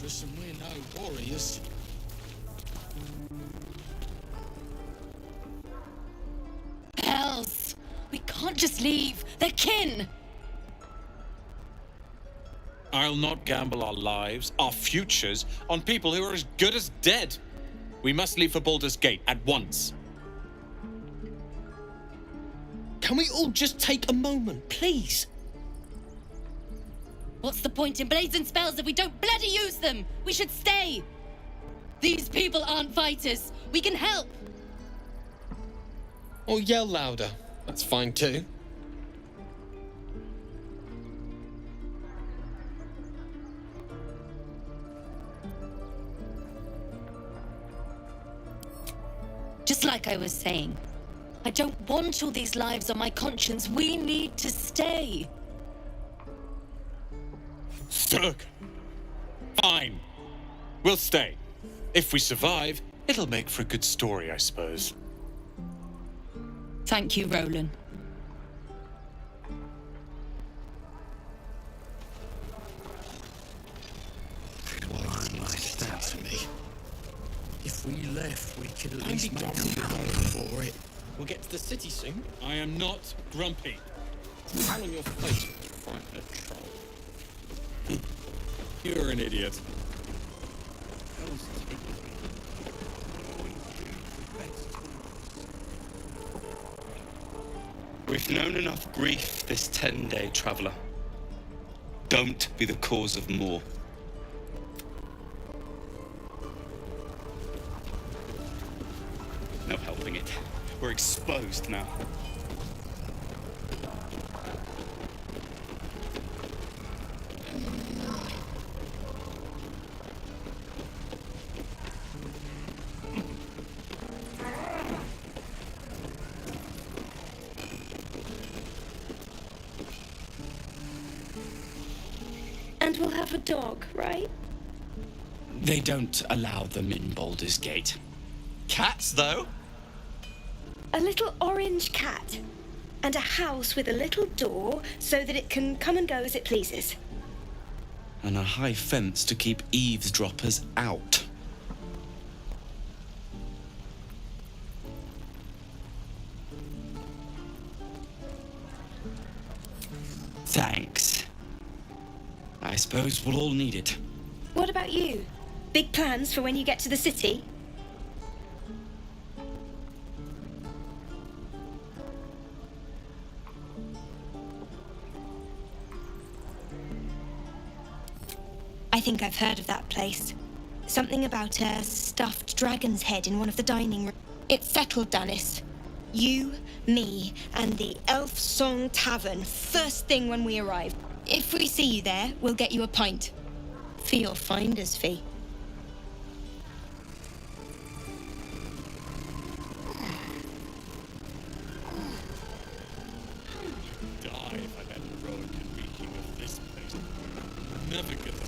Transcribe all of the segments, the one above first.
Listen, we're no warriors. Hells! We can't just leave. They're kin! I'll not gamble our lives, our futures, on people who are as good as dead. We must leave for Baldur's Gate at once. Can we all just take a moment, please? What's the point in blazing spells if we don't bloody use them? We should stay! These people aren't fighters. We can help! Or yell louder. That's fine too. Just like I was saying, I don't want all these lives on my conscience. We need to stay. Sturg. Fine. We'll stay. If we survive, it'll make for a good story, I suppose. Thank you, Roland. If we left, we could at least make a run for it. We'll get to the city soon. I am not grumpy. Hand on your face, frightened troll. You're an idiot. We've known enough grief this 10-day traveller. Don't be the cause of more. No helping it. We're exposed now. And we'll have a dog, right? They don't allow them in Baldur's Gate. Cats, though? A little orange cat. And a house with a little door so that it can come and go as it pleases. And a high fence to keep eavesdroppers out. Thanks. I suppose we'll all need it. What about you? Big plans for when you get to the city? I think I've heard of that place. Something about a stuffed dragon's head in one of the dining rooms. It's settled, Dennis. You, me, and the Elf Song Tavern first thing when we arrive. If we see you there, we'll get you a pint. For your finder's fee. Die if I've had heroic and reeking of this place. Never get the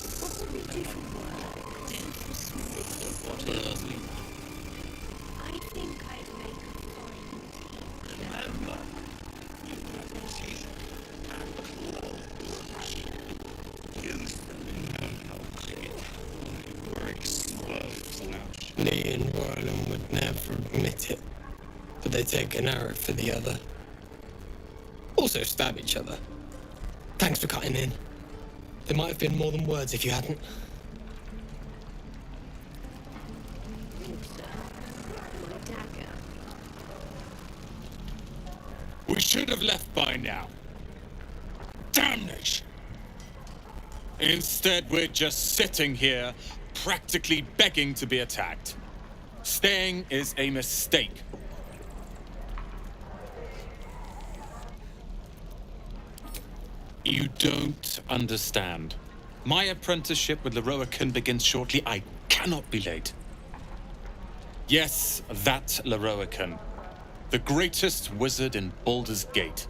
I think I'd make a fine. Remember, use them in no helping it. We're exposed now. Lee and Roland would never admit it, but they take an arrow for the other. Also stab each other. Thanks for cutting in. There might have been more than words if you hadn't. We should have left by now. Damnation! Instead, we're just sitting here, practically begging to be attacked. Staying is a mistake. You don't understand. My apprenticeship with Leroican begins shortly. I cannot be late. Yes, that Leroican. The greatest wizard in Baldur's Gate.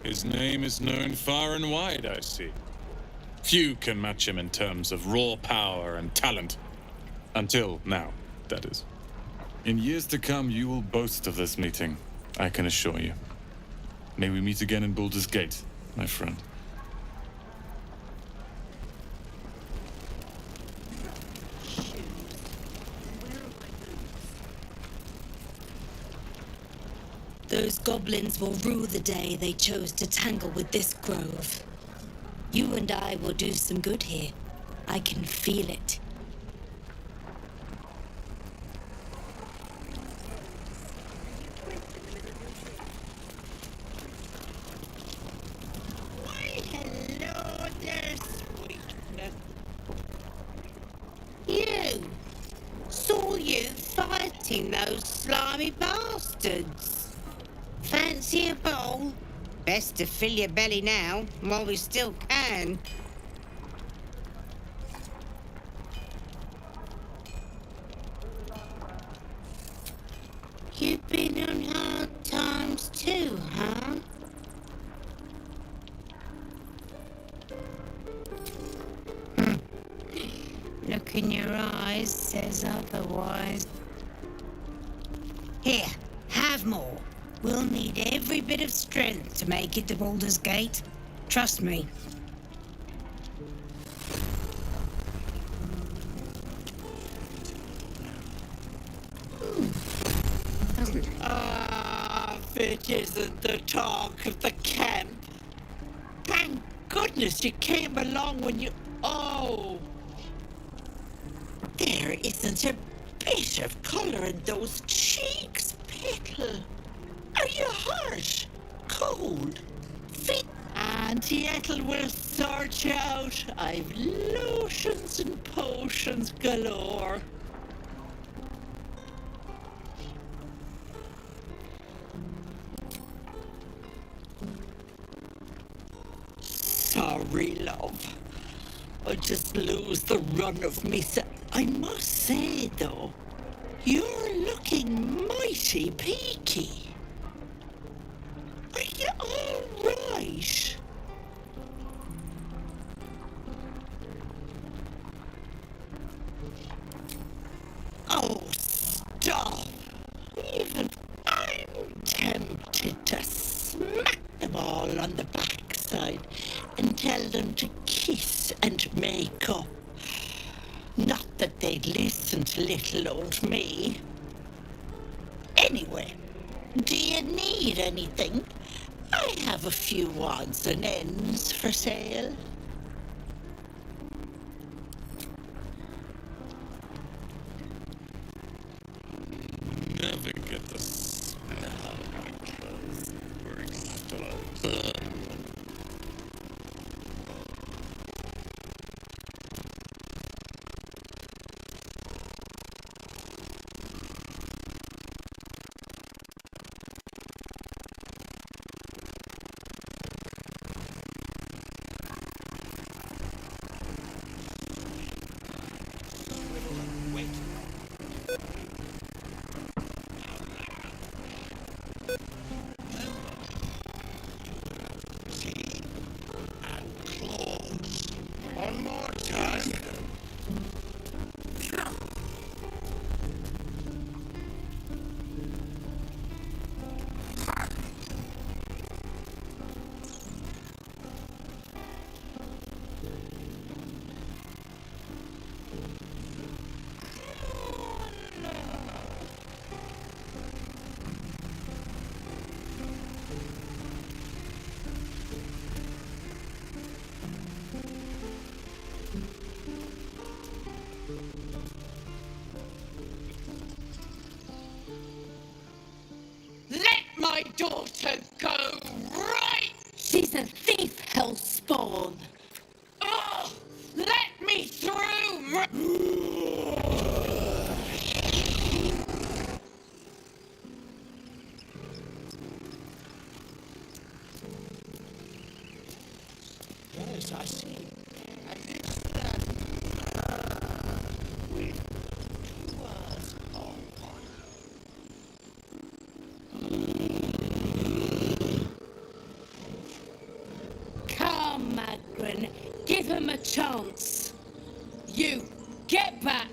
His name is known far and wide, I see. Few can match him in terms of raw power and talent. Until now, that is. In years to come, you will boast of this meeting, I can assure you. May we meet again in Baldur's Gate, my friend. Those goblins will rue the day they chose to tangle with this grove. You and I will do some good here. I can feel it. Why, hello there, sweetness. You! Saw you fighting those slimy bastards. Fancy a bowl? Best to fill your belly now, while we still can. You've been on hard times too, huh? Look in your eyes says otherwise. Here, have more. We'll need every bit of strength to make it to Baldur's Gate. Trust me. If it isn't the talk of the camp. Thank goodness you came along when you... Oh! There isn't a bit of colour in those cheeks, Petal. Are you harsh? Cold? Fit? Auntie Ethel will sort you out. I've lotions and potions galore. Sorry, love. I just lose the run of me. I must say, though, you're looking mighty peaky. Are you all right? Oh, stop. Even I'm tempted to smack them all on the backside and tell them to kiss and make up. Not that they'd listen to little old me. Anyway, do you need anything? I have a few odds and ends for sale. Never get the smell of my clothes. We're explode. One more time. Let my daughter go right! She's a thief, hellspawn. Oh, let me through! Yes, I see. And it's that... We was all one. Come, Magrin. Give him a chance. You, get back.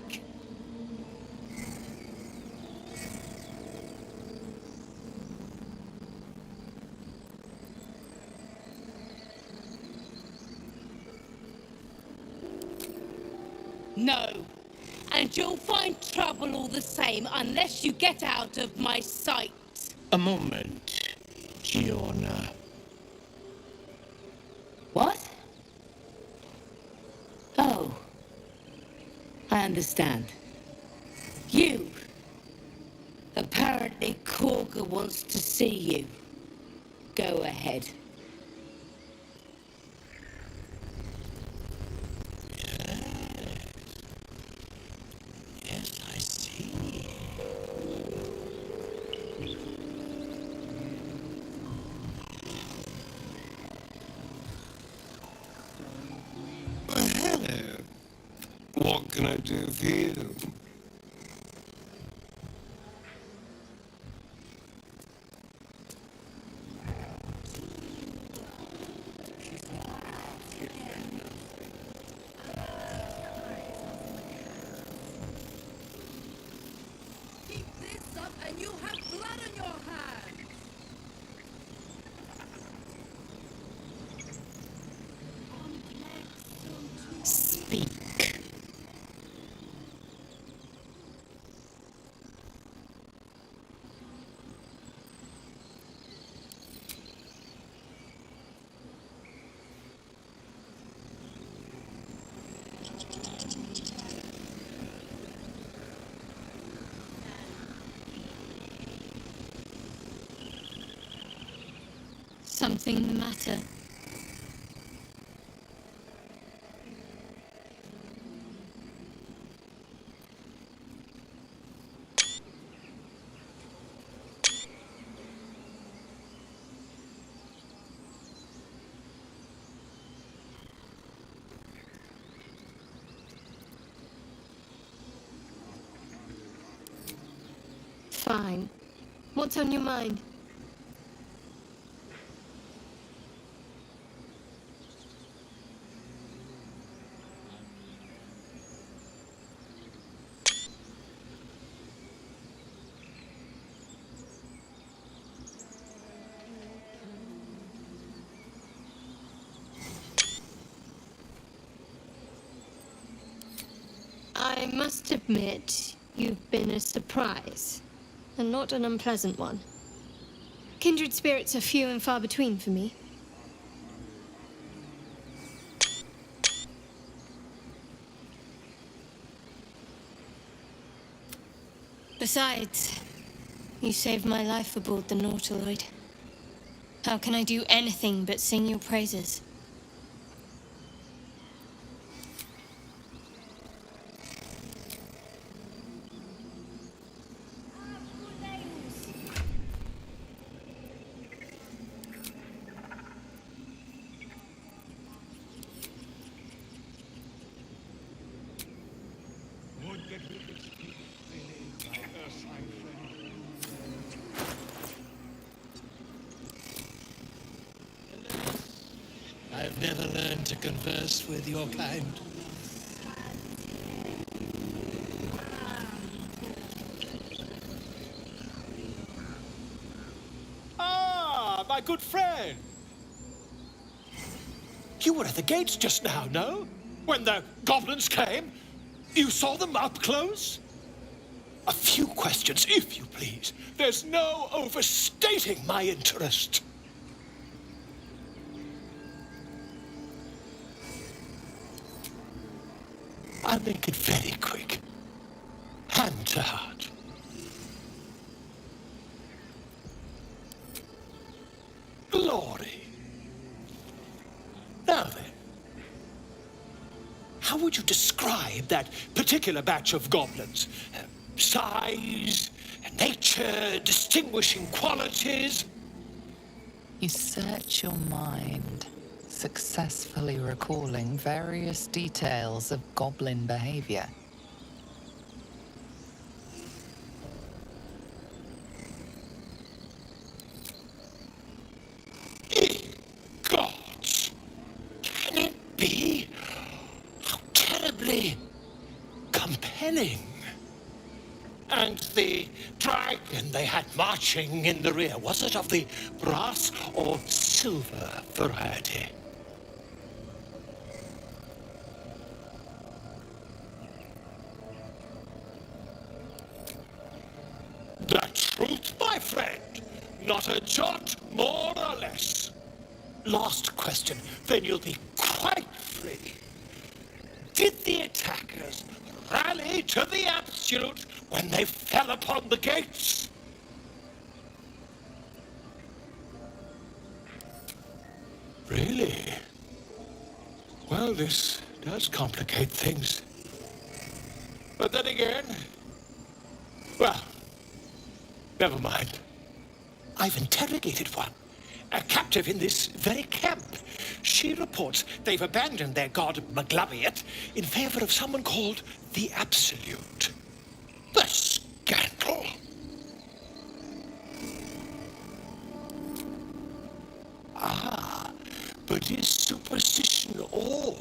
No. And you'll find trouble all the same unless you get out of my sight. A moment, Giona. What? Oh. I understand. You. Apparently Korga wants to see you. Go ahead. Yes, I see. Hello. What can I do for you? Keep this up and you'll have blood on your hands. Speak. Something the matter? Fine. What's on your mind? I must admit, you've been a surprise, and not an unpleasant one. Kindred spirits are few and far between for me. Besides, you saved my life aboard the Nautiloid. How can I do anything but sing your praises? I've never learned to converse with your kind. Ah, my good friend. You were at the gates just now, no? When the goblins came? You saw them up close? A few questions, if you please. There's no overstating my interest. I'll make it very quick. Hand to heart. Glory. Now then, how would you describe that particular batch of goblins? Size, nature, distinguishing qualities? You search your mind, successfully recalling various details of goblin behavior. Gods! Can it be? How terribly compelling. And the dragon they had marching in the rear, was it of the brass or silver variety? Not a jot more or less. Last question, then you'll be quite free. Did the attackers rally to the absolute when they fell upon the gates? Really? Well, this does complicate things. But then again, well, never mind. I've interrogated one, a captive in this very camp. She reports they've abandoned their god Maglaviet in favor of someone called the Absolute. The scandal! Ah, but is superstition all?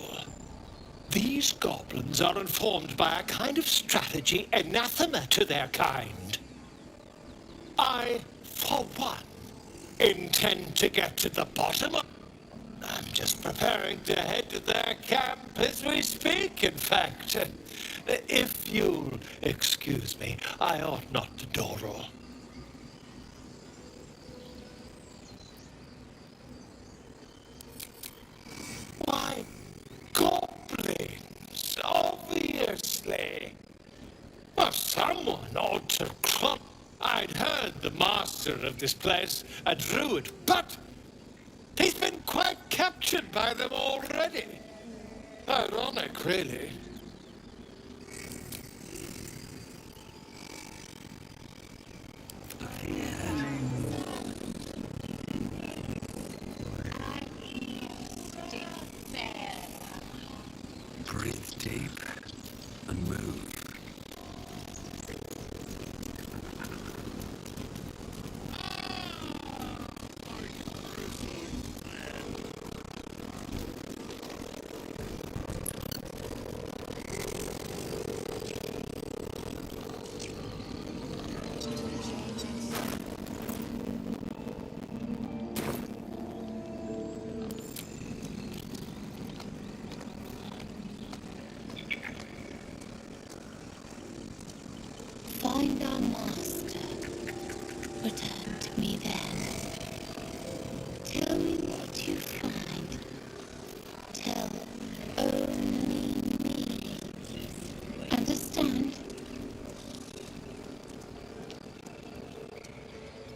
These goblins are informed by a kind of strategy anathema to their kind. I, for one, intend to get to the bottom of... I'm just preparing to head to their camp as we speak, in fact. If you'll excuse me, I ought not to dawdle. Why, goblins, obviously. Well, someone ought to club. I'd heard the master of this place a druid, but he's been quite captured by them already. Ironic, really. Breathe deep and move. Find our master. Return to me then. Tell me what you find. Tell only me. Understand?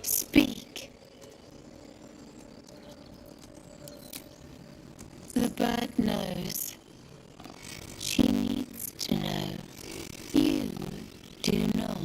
Speak. The bird knows. She needs to know. You do not.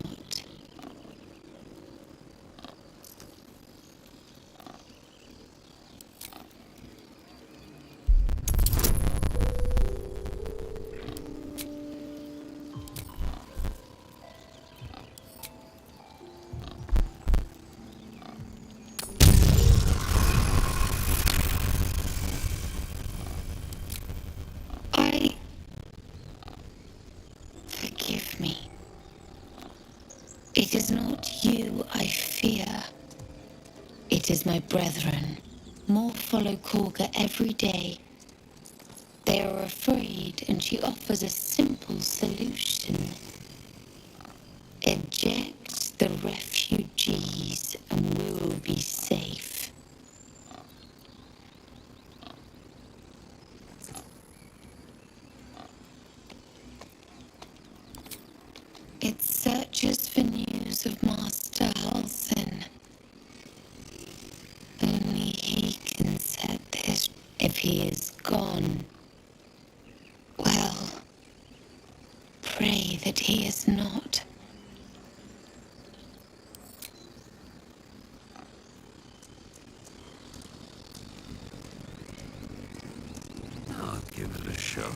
Forgive me. It is not you I fear. It is my brethren. More follow Korga every day. They are afraid, and she offers a simple solution. Eject the refugees, and we'll be safe. It searches for news of Master Halsin. Only he can set this. If he is gone, well, pray that he is not. I'll give it a shot.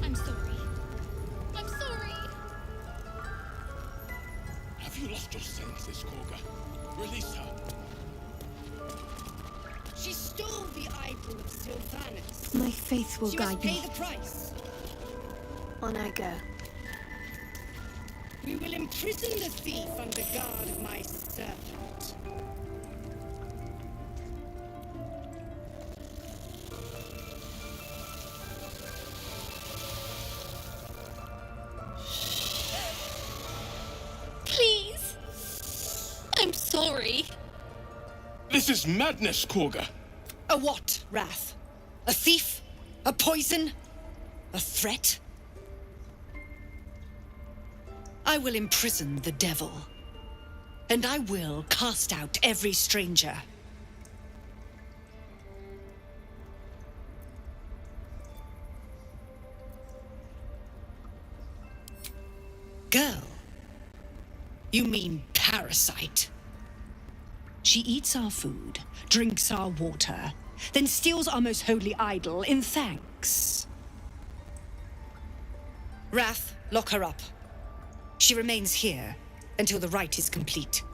I'm sorry. I'm sorry. Have you lost your senses, Korga? Release her. She stole the idol of Sylvanus. My faith will She guide must pay me. the price. On I go. We will imprison the thief under guard of my servant. Please. I'm sorry. This is madness, Korga. A what, Wrath? A thief? A poison? A threat? I will imprison the devil. And I will cast out every stranger. Girl? You mean parasite? She eats our food, drinks our water, then steals our most holy idol in thanks. Wrath, lock her up. She remains here until the rite is complete.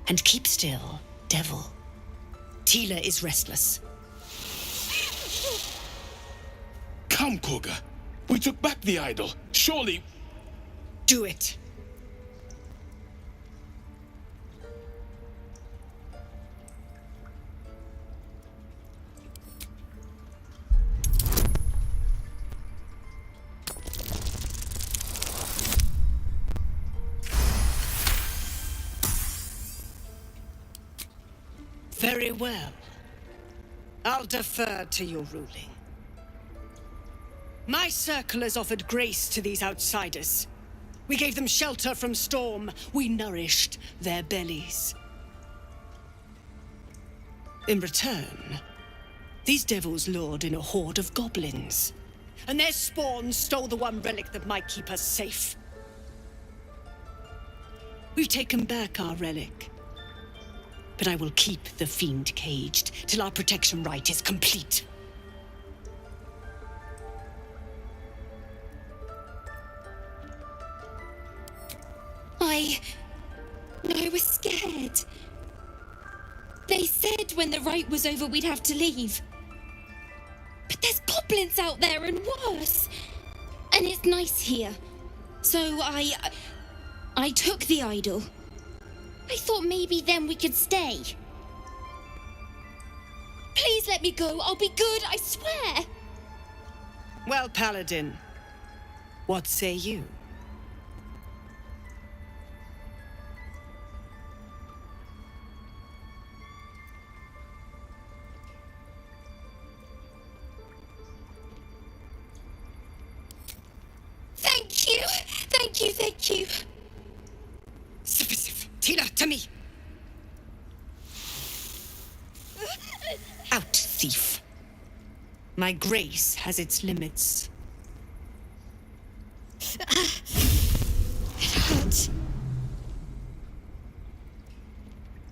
And keep still, devil. Tila is restless. Come, Korga. We took back the idol. Surely... Do it. Very well. I'll defer to your ruling. My circle has offered grace to these outsiders. We gave them shelter from storm. We nourished their bellies. In return, these devils lured in a horde of goblins. And their spawn stole the one relic that might keep us safe. We've taken back our relic. But I will keep the fiend caged till our protection rite is complete. I was scared. They said when the rite was over we'd have to leave. But there's goblins out there and worse. And it's nice here. So I took the idol. I thought maybe then we could stay. Please let me go. I'll be good, I swear. Well, Paladin, what say you? Thank you. Thank you, thank you. Sif, Tila, to me. Out, thief. My grace has its limits. It hurts.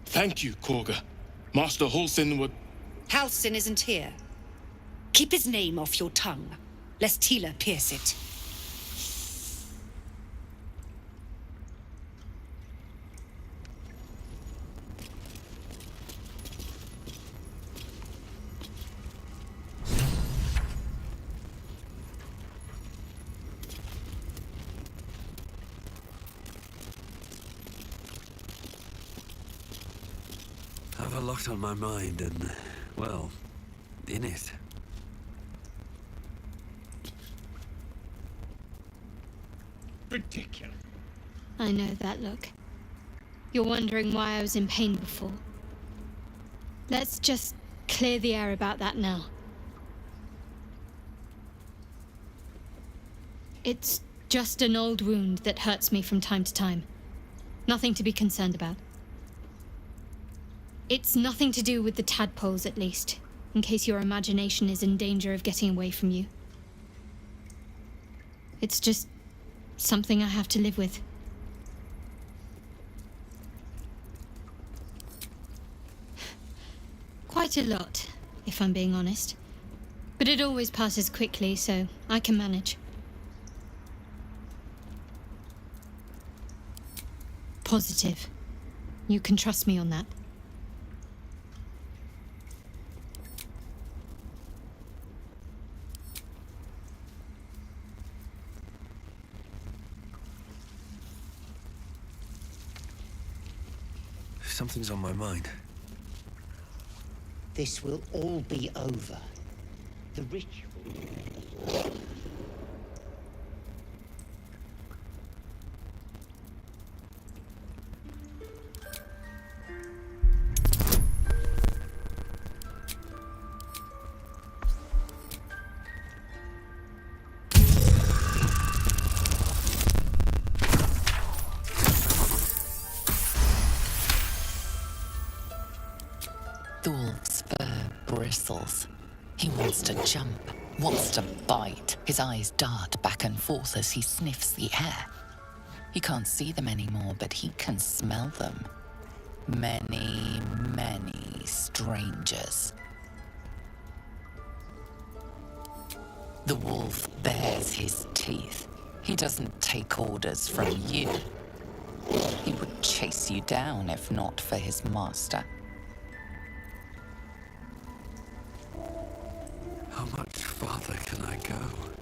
Thank you, Korga. Master Halsin would... Halsin isn't here. Keep his name off your tongue, lest Tila pierce it. I've a lot on my mind and, well, in it. Ridiculous. I know that look. You're wondering why I was in pain before. Let's just clear the air about that now. It's just an old wound that hurts me from time to time. Nothing to be concerned about. It's nothing to do with the tadpoles, at least, in case your imagination is in danger of getting away from you. It's just something I have to live with. Quite a lot, if I'm being honest. But it always passes quickly, so I can manage. Positive. You can trust me on that. Something's on my mind. This will all be over. The ritual. The wolf's fur bristles. He wants to jump, wants to bite. His eyes dart back and forth as he sniffs the air. He can't see them anymore, but he can smell them. Many, many strangers. The wolf bares his teeth. He doesn't take orders from you. He would chase you down if not for his master. How much farther can I go?